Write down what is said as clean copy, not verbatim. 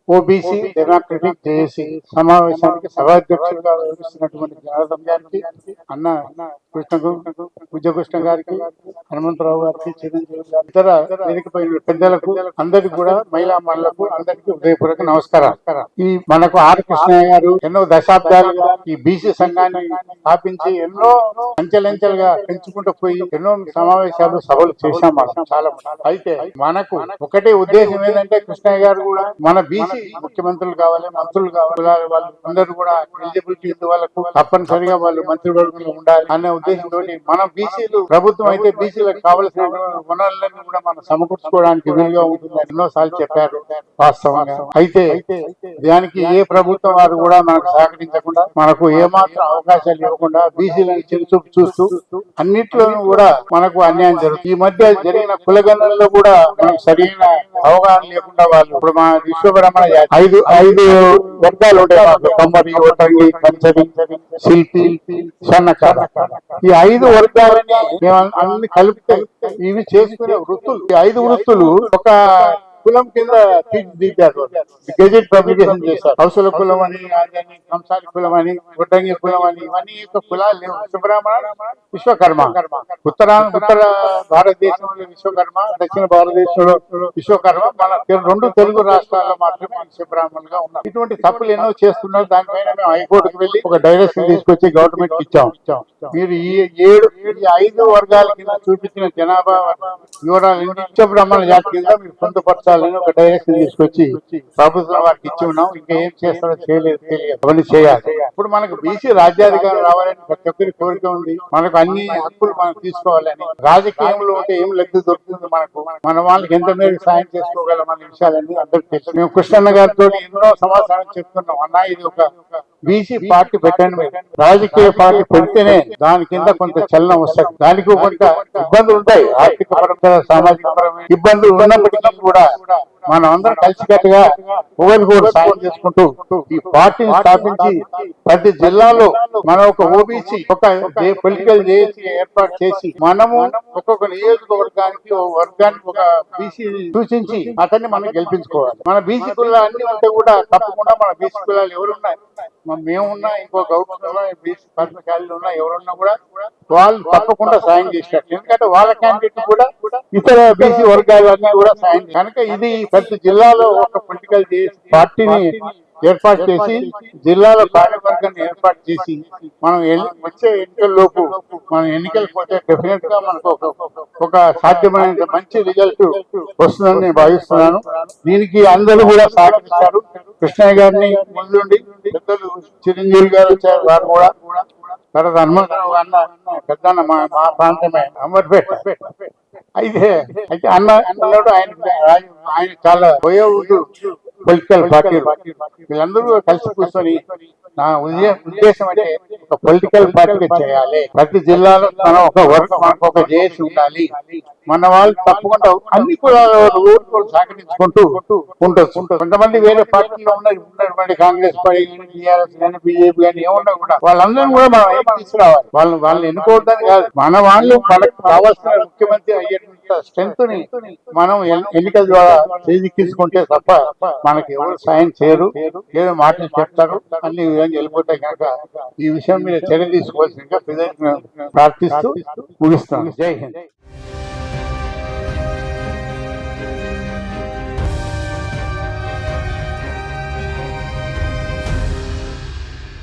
OBC democratic JAC సమావేశానికి సభాధ్యక్షులుగా వ్యవహరిస్తున్నటువంటి జనార్దన్ గారికి, అన్న కృష్ణ గారికి, హనుమంతరావు గారికి, చిరంజీవి గారికి, ఇతర వేదికపై పెద్దలకు అందరికి కూడా మహిళా మహిళలకు అందరికీ హృదయపూర్వక నమస్కారం. ఈ మనకు ఆర్ కృష్ణయ్య గారు ఎన్నో దశాబ్దాలుగా ఈ బీసీ సంఘాన్ని స్థాపించి ఎన్నో అంచెలంచెలుగా పెంచుకుంటూ పోయి ఎన్నో సమావేశాలు సభలు చేశాం మనం చాలా. అయితే మనకు ఒకటే ఉద్దేశం ఏంటంటే కృష్ణయ్య గారు కూడా మన బీసీ ముఖ్యమంత్రులు కావాలి, మంత్రులు కావాలి, వాళ్ళు అందరూ కూడా ఎలిజిబిలిటీ వాళ్ళకు తప్పనిసరిగా వాళ్ళు మంత్రివర్గంలో ఉండాలి అనే ఉద్దేశంతో మన బీసీలు ప్రభుత్వం అయితే బీసీలకు కావలసిన వనరులన్నీ కూడా మనం సమకూర్చుకోవడానికి వీలుగా ఉంటుందని ఎన్నోసార్లు చెప్పారు వాస్తవంగా. అయితే దానికి ఏ ప్రభుత్వం వారు కూడా మనకు సహకరించకుండా, మనకు ఏమాత్రం అవకాశాలు ఇవ్వకుండా బీసీలను చిరుచూపు చూస్తూ అన్నిట్లోనూ కూడా మనకు అన్యాయం జరుగుతుంది. ఈ మధ్య జరిగిన కులగణనలో కూడా మనకు సరైన అవగాహన లేకుండా వాళ్ళు ఇప్పుడు మా విశ్వబ్రహ్మణ ఐదు వర్గాలు ఉంటాయి, కమ్మరి, ఒటంగి, కంచరి, శిల్పి, సన్నకార. ఈ 5 వర్గాలని అన్ని కలిపితే ఇవి చేసుకునే వృత్తులు, ఈ 5 వృత్తులు ఒక కులం కింద తీర్చిదిద్దారు, గెజెట్ పబ్లికేషన్ చేశారు. హౌసుల కులం అని, కంసాలి కులం అని, ఒట్టంగి కులం అని, ఇవన్నీ కులాలు లేవు. విశ్వబ్రాహ్మణ, విశ్వకర్మ. ఉత్తర భారతదేశంలో విశ్వకర్మ, దక్షిణ భారతదేశంలో విశ్వకర్మ. మన 2 తెలుగు రాష్ట్రాల్లో మాత్రమే విశ్వబ్రాహ్మణులుగా ఉన్నారు. ఇటువంటి తప్పులు ఎన్నో చేస్తున్నారు. దానిపైన మేము హైకోర్టుకు వెళ్లి ఒక డైరెక్షన్ తీసుకొచ్చి గవర్నమెంట్ ఇచ్చాం. మీరు ఈ 5 వర్గాల కింద చూపించిన జనాభా వివరాలు విశ్వబ్రాహ్మణ జాతి కింద మీరు పొందుపరచాలి ఒక డైరెక్షన్ తీసుకొచ్చి ప్రభుత్వం వారికి ఇచ్చి ఉన్నాం. ఇంకా ఏం చేస్తారో చేయలేదు, తెలియదు, అవన్నీ చేయాలి. ఇప్పుడు మనకు బీసీ రాజ్యాధికారం రావాలని ప్రతి ఒక్కరి కోరిక ఉంది. మనకు అన్ని హక్కులు మనం తీసుకోవాలని. రాజకీయంలో ఉంటే ఏం లబ్ధి దొరుకుతుంది మనకు, మన వాళ్ళకి ఎంత మేరకు సాయం చేసుకోగలం అనే విషయాలన్నీ అందరికీ తెలుసు. మేము కృష్ణన్న గారితో ఎన్నో సమాచారం చెప్తున్నాం. అన్నా ఇది ఒక బీసీ పార్టీ పెట్టండి, రాజకీయ పార్టీ పెడితేనే దాని కింద కొంత చలనం వస్తుంది. దానికి కొంత ఇబ్బందులు ఉంటాయి, ఆర్థిక పరంగా, సామాజిక పరమైన ఇబ్బందులు ఉన్నప్పటికీ కూడా మనం అందరం కలిసికట్టుగా ఒకరికొకరు సాయం చేసుకుంటూ ఈ పార్టీని స్థాపించి ప్రతి జిల్లాలో మనం ఒక ఓబీసీ ఒక పొలిటికల్ జేఏసీ ఏర్పాటు చేసి మనము ఒక్కొక్క నియోజకవర్గానికి వర్గానికి ఒక బీసీ సూచించి అతన్ని మనం గెలిపించుకోవాలి. మన బీసీ కులాలు అన్ని ఉంటే కూడా తప్పకుండా మన బీసీ కులాలు ఎవరున్నాయి, మేమున్నా, ఇంకో గౌరవ బీసీ కర్మచారులు ఉన్నా, ఎవరున్నా కూడా వాళ్ళు తప్పకుండా సాయం చేసినట్టు. ఎందుకంటే వాళ్ళ క్యాండిడేట్ కూడా ఇతర బీసీ వర్గాలన్నీ కూడా సాయం. కనుక ఇది ప్రతి జిల్లాలో ఒక పొలిటికల్ పార్టీని ఏర్పాటు చేసి జిల్లాలో కార్యవర్గాన్ని ఏర్పాటు చేసి మనం వచ్చే ఎన్నికల్లోపు మనం ఎన్నికలు పోతే డెఫినెట్ గా మనకు ఒక సాధ్యమైన మంచి రిజల్ట్ వస్తుందని నేను భావిస్తున్నాను. దీనికి అందరూ కూడా సహకరిస్తారు. కృష్ణయ్య గారిని ముందుండి పెద్దలు చిరంజీవి గారు వచ్చారు, వారు కూడా. తర్వాత హనుమంతరావు అన్న పెద్దన్న మా ప్రాంతమే అమర్పేట. అయితే అన్నాడు ఆయన చాలా వయోవృద్ధుడు. పొలిటికల్ పార్టీ వీళ్ళందరూ కలిసి కూర్చొని నా ఉద్దేశం అంటే ఒక పొలిటికల్ పార్టీ చేయాలి. ప్రతి జిల్లాలో మనం ఒక వర్గం, మనకు ఒక జేఏసీ ఉండాలి. మన వాళ్ళు తప్పకుండా అన్ని కులాలు సహకరించుకుంటూ ఉండొచ్చు. కొంతమంది వేరే పార్టీలో ఉన్నటువంటి కాంగ్రెస్ పార్టీ కానీ, టీఆర్ఎస్ కానీ, బీజేపీ కానీ ఏమున్నా కూడా వాళ్ళందరినీ కూడా మనం ఏం తీసుకురావాలి. వాళ్ళు ఎన్నుకోవద్దని కాదు, మన వాళ్ళు మనకు కావాల్సిన ముఖ్యమంత్రి అయ్యేటువంటి స్ట్రెంత్ ని మనం ఎన్నికల ద్వారా చేజిక్కించుకుంటే తప్ప మనకి ఎవరు సాయం చేయరు, ఏదో మాటలు చెప్తారు, అన్ని విధంగా వెళ్ళిపోతాయి. కనుక ఈ విషయం మీద చర్య తీసుకోవాల్సిందిగా ప్రార్థిస్తూ ముగిస్తాను. జై హింద్.